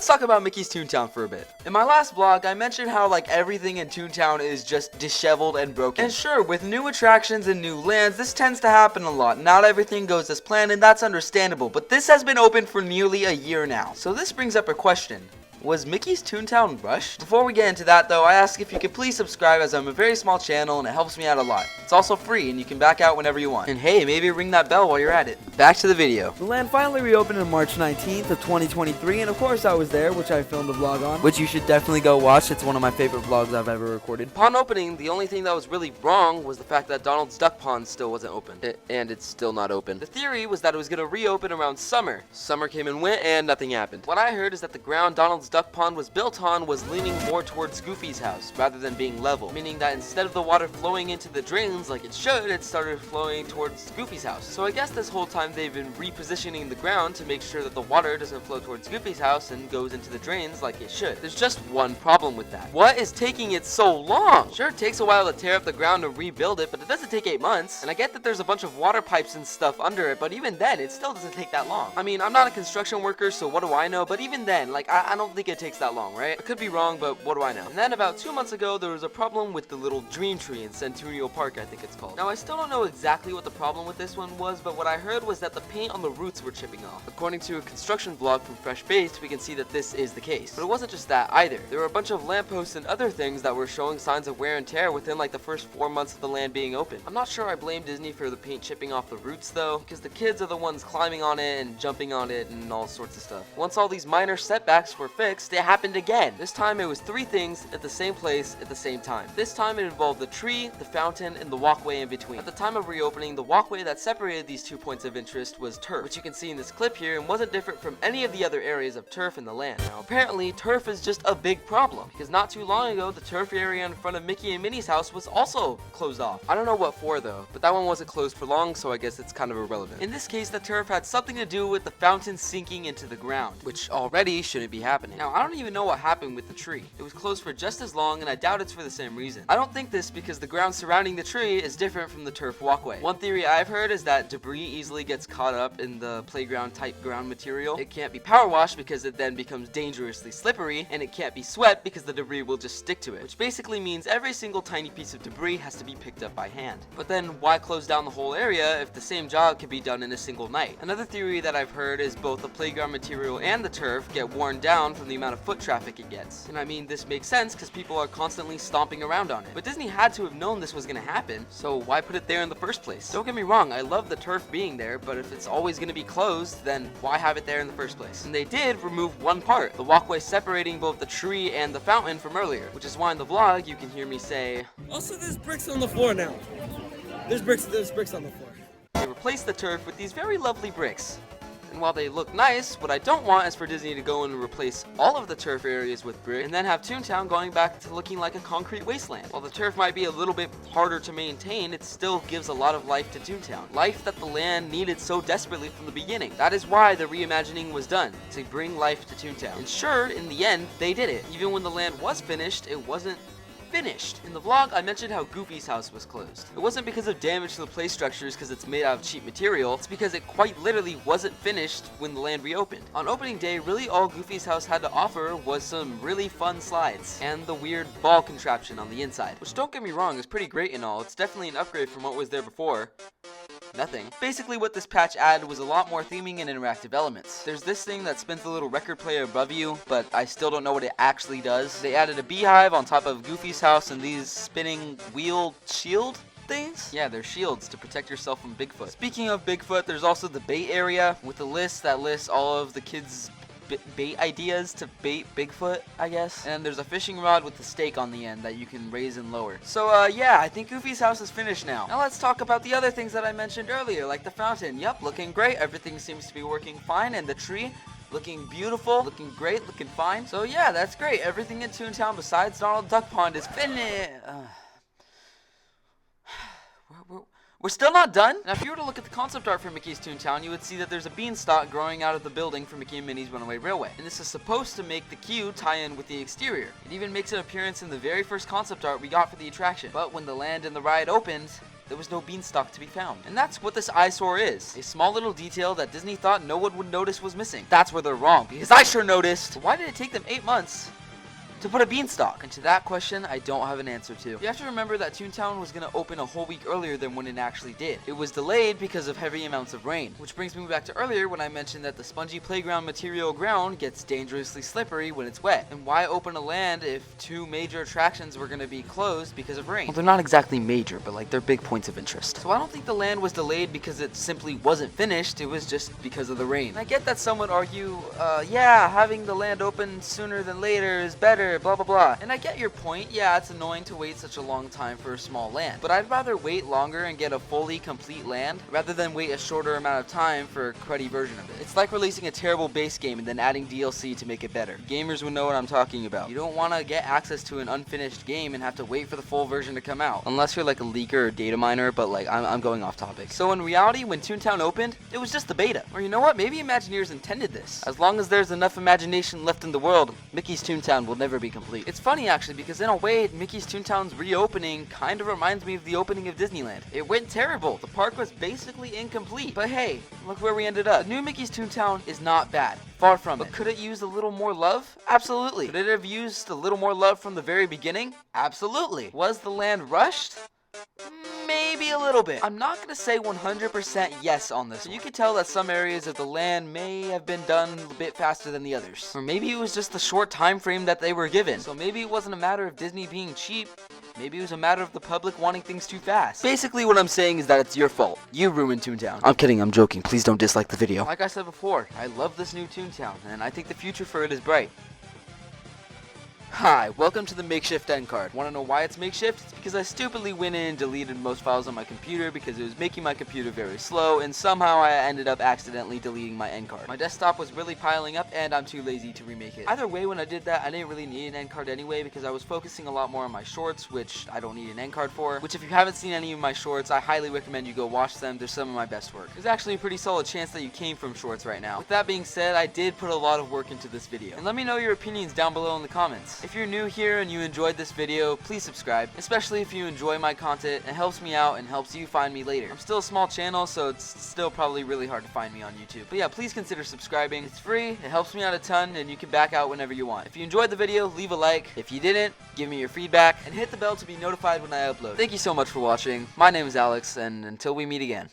let's talk about Mickey's Toontown for a bit. In my last vlog, I mentioned how like everything in Toontown is just disheveled and broken. And sure, with new attractions and new lands, this tends to happen a lot. Not everything goes as planned, and that's understandable, but this has been open for nearly a year now. So this brings up a question. Was Mickey's Toontown rushed? Before we get into that though, I ask if you could please subscribe, as I'm a very small channel and it helps me out a lot. It's also free and you can back out whenever you want. And hey, maybe ring that bell while you're at it. Back to the video. The land finally reopened on March 19th of 2023, and of course I was there, which I filmed a vlog on, which you should definitely go watch. It's one of my favorite vlogs I've ever recorded. Upon opening, the only thing that was really wrong was the fact that Donald's Duck Pond still wasn't open. And it's still not open. The theory was that it was going to reopen around summer. Summer came and went and nothing happened. What I heard is that the ground Donald's Duck Pond was built on was leaning more towards Goofy's house rather than being level, meaning that instead of the water flowing into the drains like it should, it started flowing towards Goofy's house. So I guess this whole time they've been repositioning the ground to make sure that the water doesn't flow towards Goofy's house and goes into the drains like it should. There's just one problem with that. What is taking it so long? Sure, it takes a while to tear up the ground and rebuild it, but it doesn't take 8 months. And I get that there's a bunch of water pipes and stuff under it, but even then, it still doesn't take that long. I mean, I'm not a construction worker, so what do I know? But even then, like, I don't think it takes that long, right? I could be wrong, but what do I know? And then about 2 months ago, there was a problem with the little dream tree in Centennial Park, I think it's called. Now, I still don't know exactly what the problem with this one was, but what I heard was that the paint on the roots were chipping off. According to a construction vlog from Fresh Baked, we can see that this is the case. But it wasn't just that either. There were a bunch of lampposts and other things that were showing signs of wear and tear within like the first 4 months of the land being open. I'm not sure I blame Disney for the paint chipping off the roots though, because the kids are the ones climbing on it and jumping on it and all sorts of stuff. Once all these minor setbacks were fixed, it happened again. This time it was 3 things at the same place at the same time. This time it involved the tree, the fountain, and the walkway in between. At the time of reopening, the walkway that separated these 2 points of interest was turf, which you can see in this clip here and wasn't different from any of the other areas of turf in the land. Now apparently turf is just a big problem, because not too long ago the turf area in front of Mickey and Minnie's house was also closed off. I don't know what for though, but that one wasn't closed for long, so I guess it's kind of irrelevant. In this case, the turf had something to do with the fountain sinking into the ground, which already shouldn't be happening. Now I don't even know what happened with the tree. It was closed for just as long, and I doubt it's for the same reason. I don't think this because the ground surrounding the tree is different from the turf walkway. One theory I've heard is that debris easily gets caught up in the playground type ground material. It can't be power washed because it then becomes dangerously slippery, and it can't be swept because the debris will just stick to it, which basically means every single tiny piece of debris has to be picked up by hand. But then why close down the whole area if the same job can be done in a single night? Another theory that I've heard is both the playground material and the turf get worn down from the amount of foot traffic it gets. And I mean, this makes sense because people are constantly stomping around on it. But Disney had to have known this was going to happen, so why put it there in the first place? Don't get me wrong, I love the turf being there, but if it's always going to be closed, then why have it there in the first place? And they did remove one part, the walkway separating both the tree and the fountain from earlier, which is why in the vlog you can hear me say, Also, there's bricks on the floor now. There's bricks on the floor. They replaced the turf with these very lovely bricks. And while they look nice, what I don't want is for Disney to go and replace all of the turf areas with brick and then have Toontown going back to looking like a concrete wasteland. While the turf might be a little bit harder to maintain, it still gives a lot of life to Toontown. Life that the land needed so desperately from the beginning. That is why the reimagining was done, to bring life to Toontown. And sure, in the end, they did it. Even when the land was finished, it wasn't finished. In the vlog, I mentioned how Goofy's house was closed. It wasn't because of damage to the play structures because it's made out of cheap material, it's because it quite literally wasn't finished when the land reopened. On opening day, really all Goofy's house had to offer was some really fun slides, and the weird ball contraption on the inside. Which, don't get me wrong, is pretty great and all, it's definitely an upgrade from what was there before. Nothing. Basically what this patch added was a lot more theming and interactive elements. There's this thing that spins the little record player above you, but I still don't know what it actually does. They added a beehive on top of Goofy's house and these spinning wheel shield things? Yeah, they're shields to protect yourself from Bigfoot. Speaking of Bigfoot, there's also the bait area with a list that lists all of the kids' bait ideas to bait Bigfoot, I guess. And there's a fishing rod with a stake on the end that you can raise and lower. So yeah, I think Goofy's house is finished now. Now let's talk about the other things that I mentioned earlier, like the fountain. Yep, looking great. Everything seems to be working fine. And the tree, looking beautiful, looking great, looking fine. So yeah, that's great. Everything in Toontown besides Donald Duck Pond is finished. We're still not done? Now, if you were to look at the concept art for Mickey's Toontown, you would see that there's a beanstalk growing out of the building for Mickey and Minnie's Runaway Railway. And this is supposed to make the queue tie in with the exterior. It even makes an appearance in the very first concept art we got for the attraction. But when the land and the ride opened, there was no beanstalk to be found. And that's what this eyesore is. A small little detail that Disney thought no one would notice was missing. That's where they're wrong, because I sure noticed. Why did it take them 8 months to put a beanstalk? And to that question, I don't have an answer to. You have to remember that Toontown was going to open a whole week earlier than when it actually did. It was delayed because of heavy amounts of rain, which brings me back to earlier when I mentioned that the spongy playground material ground gets dangerously slippery when it's wet. And why open a land if 2 major attractions were going to be closed because of rain? Well, they're not exactly major, but like they're big points of interest. So I don't think the land was delayed because it simply wasn't finished. It was just because of the rain. And I get that some would argue, yeah, having the land open sooner than later is better, blah blah blah. And I get your point. Yeah, it's annoying to wait such a long time for a small land, but I'd rather wait longer and get a fully complete land rather than wait a shorter amount of time for a cruddy version of it. It's like releasing a terrible base game and then adding DLC to make it better. Gamers would know what I'm talking about. You don't want to get access to an unfinished game and have to wait for the full version to come out, unless you're like a leaker or data miner, but like I'm going off topic. So in reality, when Toontown opened, it was just the beta. Or you know what, maybe Imagineers intended this. As long as there's enough imagination left in the world, Mickey's Toontown will never be complete. It's funny actually, because in a way, Mickey's Toontown's reopening kind of reminds me of the opening of Disneyland. It went terrible. The park was basically incomplete. But hey, look where we ended up. The new Mickey's Toontown is not bad. Far from it. But could it use a little more love? Absolutely. Could it have used a little more love from the very beginning? Absolutely. Was the land rushed? Maybe a little bit. I'm not going to say 100% yes on this. So you could tell that some areas of the land may have been done a bit faster than the others. Or maybe it was just the short time frame that they were given. So maybe it wasn't a matter of Disney being cheap. Maybe it was a matter of the public wanting things too fast. Basically what I'm saying is that it's your fault. You ruined Toontown. I'm kidding, I'm joking. Please don't dislike the video. Like I said before, I love this new Toontown, and I think the future for it is bright. Hi, welcome to the makeshift end card. Want to know why it's makeshift? It's because I stupidly went in and deleted most files on my computer because it was making my computer very slow, and somehow I ended up accidentally deleting my end card. My desktop was really piling up and I'm too lazy to remake it. Either way, when I did that, I didn't really need an end card anyway because I was focusing a lot more on my shorts, which I don't need an end card for. Which if you haven't seen any of my shorts, I highly recommend you go watch them. They're some of my best work. There's actually a pretty solid chance that you came from shorts right now. With that being said, I did put a lot of work into this video. And let me know your opinions down below in the comments. If you're new here and you enjoyed this video, please subscribe, especially if you enjoy my content. It helps me out and helps you find me later. I'm still a small channel, so it's still probably really hard to find me on YouTube. But yeah, please consider subscribing. It's free, it helps me out a ton, and you can back out whenever you want. If you enjoyed the video, leave a like. If you didn't, give me your feedback, and hit the bell to be notified when I upload. Thank you so much for watching. My name is Alex, and until we meet again.